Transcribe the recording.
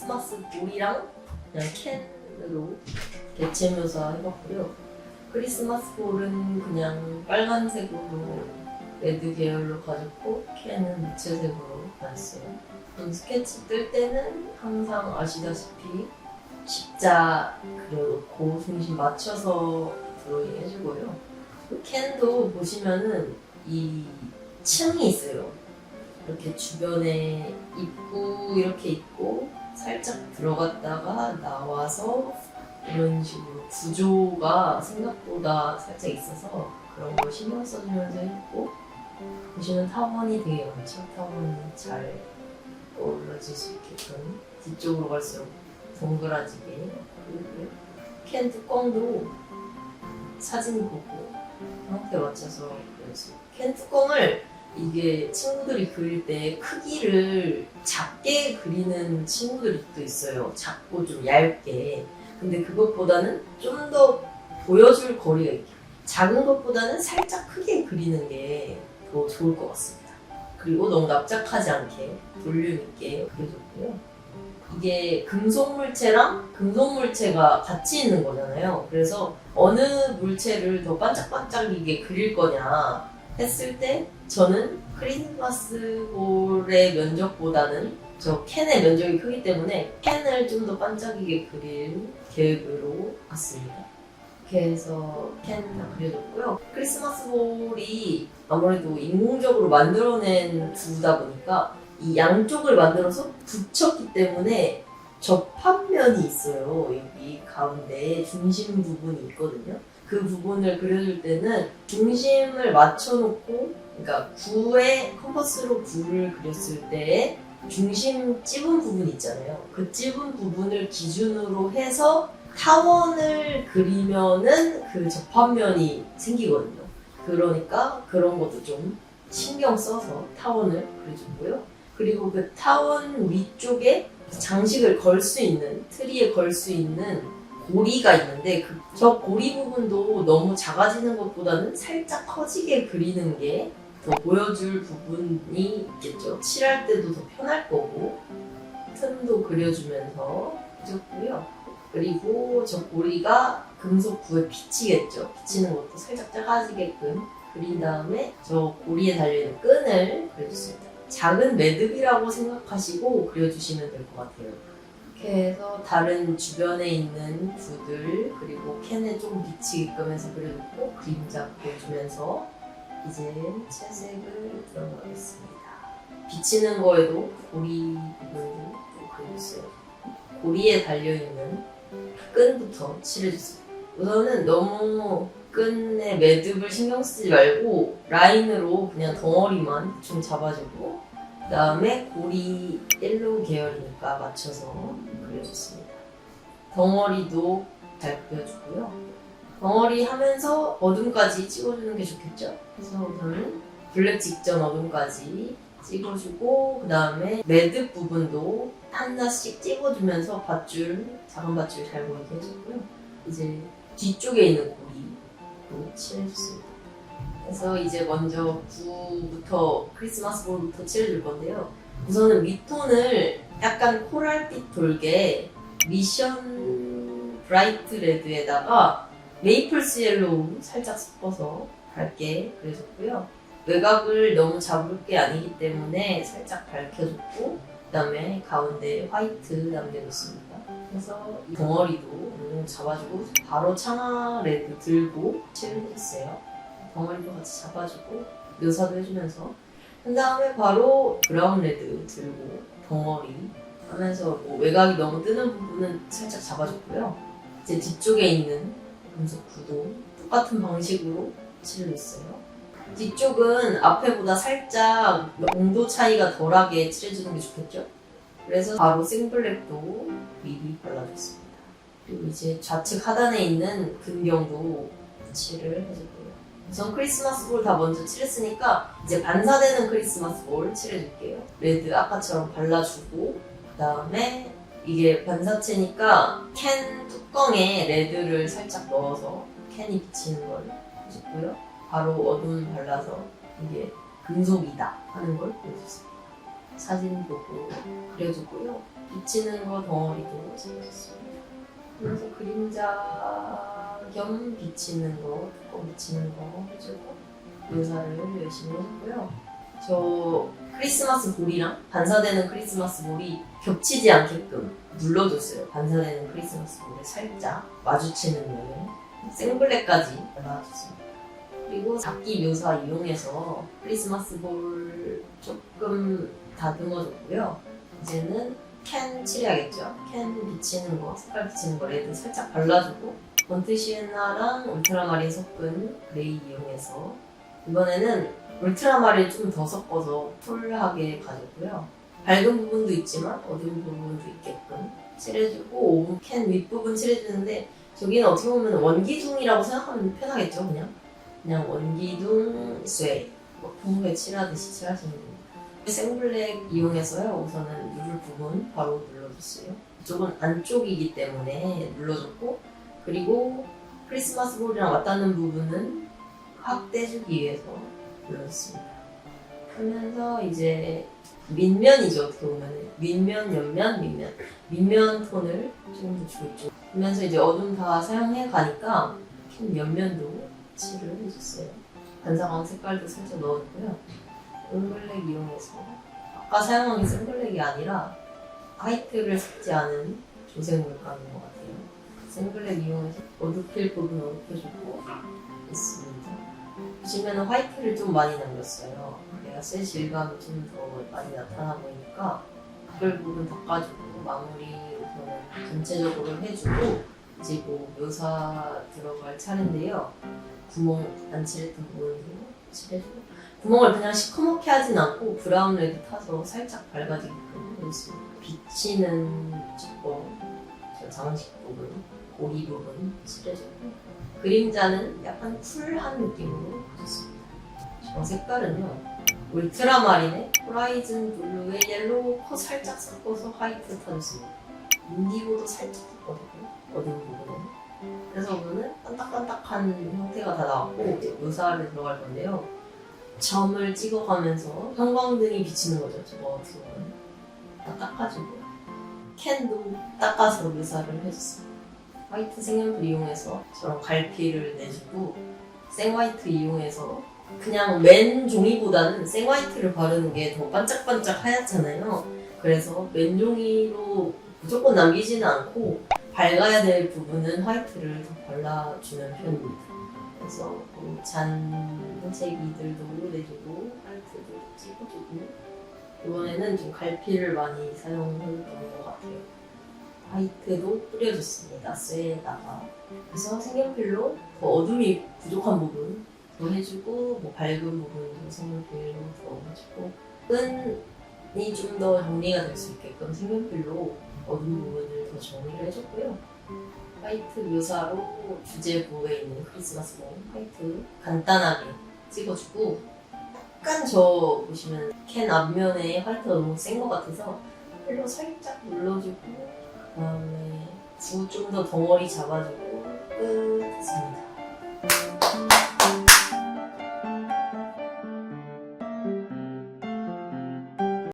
크리스마스 볼이랑 그냥 캔으로 개체 묘사 해봤고요. 크리스마스 볼은 그냥 빨간색으로 레드 계열로 가졌고 캔은 무채색으로 가졌어요. 스케치 뜰 때는 항상 아시다시피 십자 그려놓고 중심 맞춰서 드로잉 해주고요. 캔도 보시면은 이 층이 있어요. 이렇게 주변에 입구 이렇게 있고 살짝 들어갔다가 나와서 이런 식으로 구조가 생각보다 살짝 있어서 그런 거 신경 써주면서 했고, 보시면 타원이 되게 많죠. 타원이 잘 어우러질 수 있게끔 뒤쪽으로 갈수록 동그라지게 그리고요. 캔 뚜껑도 사진 보고 형태 맞춰서 그렸어요. 캔 뚜껑을 이게 친구들이 그릴 때 크기를 작게 그리는 친구들이 또 있어요. 작고 좀 얇게. 근데 그것보다는 좀 더 보여줄 거리가 있게, 작은 것보다는 살짝 크게 그리는 게 더 좋을 것 같습니다. 그리고 너무 납작하지 않게 볼륨 있게 그려줬고요. 이게 금속 물체랑 금속 물체가 같이 있는 거잖아요. 그래서 어느 물체를 더 반짝반짝이게 그릴 거냐 했을 때 저는 크리스마스 볼의 면적보다는 저 캔의 면적이 크기 때문에 캔을 좀 더 반짝이게 그릴 계획으로 갔습니다. 이렇게 해서 캔 다 그려줬고요. 크리스마스 볼이 아무래도 인공적으로 만들어낸 구다 보니까 이 양쪽을 만들어서 붙였기 때문에 접합면이 있어요. 여기 가운데 중심 부분이 있거든요. 그 부분을 그려줄 때는 중심을 맞춰놓고, 그러니까 구에 컴퍼스로 구를 그렸을 때 중심 찝은 부분 있잖아요. 그 찝은 부분을 기준으로 해서 타원을 그리면은 그 접합면이 생기거든요. 그러니까 그런 것도 좀 신경 써서 타원을 그려줬고요. 그리고 그 타원 위쪽에 장식을 걸 수 있는, 트리에 걸 수 있는 고리가 있는데 저 고리 부분도 너무 작아지는 것보다는 살짝 커지게 그리는 게 더 보여줄 부분이 있겠죠. 칠할 때도 더 편할 거고 틈도 그려주면서 해줬고요. 그리고 저 고리가 금속 구에 비치겠죠. 비치는 것도 살짝 작아지게끔 그린 다음에 저 고리에 달려있는 끈을 그려줬습니다. 작은 매듭이라고 생각하시고 그려주시면 될 것 같아요. 이렇게 해서 다른 주변에 있는 구들 그리고 캔에 좀 비치게끔 해서 그려놓고 그림자 보여주면서 이제 채색을 들어가겠습니다. 비치는 거에도 고리 부분도 좀 그려줬어요. 고리에 달려있는 끈부터 칠해줬어요. 우선은 너무 끈의 매듭을 신경 쓰지 말고 라인으로 그냥 덩어리만 좀 잡아주고, 그 다음에 고리 옐로우 계열이니까 맞춰서 그려줬습니다. 덩어리도 잘 그려주고요. 덩어리 하면서 어둠까지 찍어주는 게 좋겠죠? 그래서 우선은 블랙 직전 어둠까지 찍어주고, 그 다음에 매듭 부분도 하나씩 찍어주면서 밧줄, 작은 밧줄 잘 보이게 해줬고요. 이제 뒤쪽에 있는 고리도 칠해줬습니다. 그래서 이제 먼저 구부터, 크리스마스 볼부터 칠해줄 건데요. 우선은 윗톤을 약간 코랄빛 돌게 미션 브라이트 레드에다가 메이플스 옐로우 살짝 섞어서 밝게 그려줬고요. 외곽을 너무 잡을 게 아니기 때문에 살짝 밝혀줬고, 그 다음에 가운데 화이트 남겨줬습니다. 그래서 이 덩어리도 잡아주고 바로 창화 레드 들고 칠을 해줬어요. 덩어리도 같이 잡아주고 묘사도 해주면서, 그 다음에 바로 브라운 레드 들고 덩어리 하면서 뭐 외곽이 너무 뜨는 부분은 살짝 잡아줬고요. 이제 뒤쪽에 있는 금속 구도 똑같은 방식으로 칠해줬어요. 뒤쪽은 앞에보다 살짝 온도 차이가 덜하게 칠해주는 게 좋겠죠? 그래서 바로 생블랙도 미리 발라줬습니다. 그리고 이제 좌측 하단에 있는 근경도 칠을 해줄게요. 우선 크리스마스 볼 다 먼저 칠했으니까 이제 반사되는 크리스마스 볼 칠해줄게요. 레드 아까처럼 발라주고, 그 다음에 이게 반사체니까 캔 뚜껑에 레드를 살짝 넣어서 캔이 비치는 걸 해줬고요. 바로 어둠 발라서 이게 금속이다 하는 걸 보여줬습니다. 사진 보고 그려줬고요. 비치는 거 덩어리도 찍어줬습니다. 그래서 그림자 겸 비치는 거, 뚜껑 비치는 거 해주고 묘사를 열심히 해줬고요. 저 크리스마스 볼이랑 반사되는 크리스마스 볼이 겹치지 않게끔 눌러줬어요. 반사되는 크리스마스 볼을 살짝 마주치는 면을 생블랙까지 발라줬습니다. 그리고 작기 묘사 이용해서 크리스마스 볼 조금 다듬어줬고요. 이제는 캔 칠해야겠죠. 캔 비치는 거, 색깔 비치는 거 레드 살짝 발라주고 번트 시에나랑 울트라마린 섞은 그레이 이용해서 이번에는 울트라마린 좀 더 섞어서 쿨하게 가졌고요. 밝은 부분도 있지만 어두운 부분도 있게끔 칠해주고 캔 윗부분 칠해주는데 저기는 어떻게 보면 원기둥이라고 생각하면 편하겠죠. 그냥 원기둥 쇠 풍부에 칠하듯이 칠하시면 됩니다. 생블랙 이용해서요. 우선은 누를 부분 바로 눌러줬어요. 이쪽은 안쪽이기 때문에 눌러줬고 그리고 크리스마스 볼이랑 맞닿는 부분은 확 떼주기 위해서 눌러줬습니다. 하면서 이제 밑면이죠. 어떻게 보면 밑면, 옆면, 밑면 톤을 조금 더 주고 있죠. 그러면서 이제 어둠 다 사용해 가니까 옆면도 칠을 해줬어요. 반사광 색깔도 살짝 넣었고요. 생블랙 이용해서 아까 사용한 게 생블랙이 아니라 화이트를 섞지 않은 조색 물감인 것 같아요. 생블랙 이용해서 어둡힐 부분 어둡혀주고 있습니다. 보시면 화이트를 좀 많이 남겼어요. 그래야 새 질감이 좀 더 많이 나타나 보이니까 각별 부분 닦아주고 마무리 우선은 전체적으로 해주고 이제 뭐 묘사 들어갈 차례인데요. 구멍 안 칠했던 부분도 칠해주고 구멍을 그냥 시커멓게 하진 않고 브라운 레드 타서 살짝 밝아지게끔 해줬습니다. 비치는 저 장식 부분, 고리 부분 칠해주고 그림자는 약간 쿨한 느낌으로 해줬습니다. 저 색깔은요. 울트라마린에 호라이즌 블루에 옐로우 코 살짝 섞어서 화이트 타줬습니다. 인디고도 살짝 섞거든요. 어두운 부분은. 그래서 오늘은 반딱반딱한 형태가 다 나왔고 이제 묘사를 들어갈 건데요. 점을 찍어가면서 형광등이 비치는 거죠. 저거 같은 거는 다 닦아주고 캔도 닦아서 묘사를 해줬습니다. 화이트 색연필 이용해서 저런 갈피를 내주고 생화이트 이용해서 그냥 맨 종이보다는 생화이트를 바르는 게 더 반짝반짝 하얗잖아요. 그래서 맨 종이로 무조건 남기지는 않고 밝아야 될 부분은 화이트를 더 발라주는 편입니다. 그래서 잔색이들도 내주고 화이트도 찍어주고 이번에는 좀 갈피를 많이 사용해본 것 같아요. 화이트도 뿌려줬습니다. 쇠에다가. 그래서 색연필로 더 어둠이 부족한 부분 더 해주고 뭐 밝은 부분도 색연필로 더 해주고 끈이 좀 더 정리가 될 수 있게끔 색연필로 어두운 부분을 더 정리를 해줬고요. 화이트 묘사로 주제부에 있는 크리스마스 본 화이트 간단하게 찍어주고 약간 저 보시면 캔 앞면에 화이트가 너무 센 것 같아서 필로 살짝 눌러주고 그 다음에 구 좀 더 덩어리 잡아주고 끝 했습니다.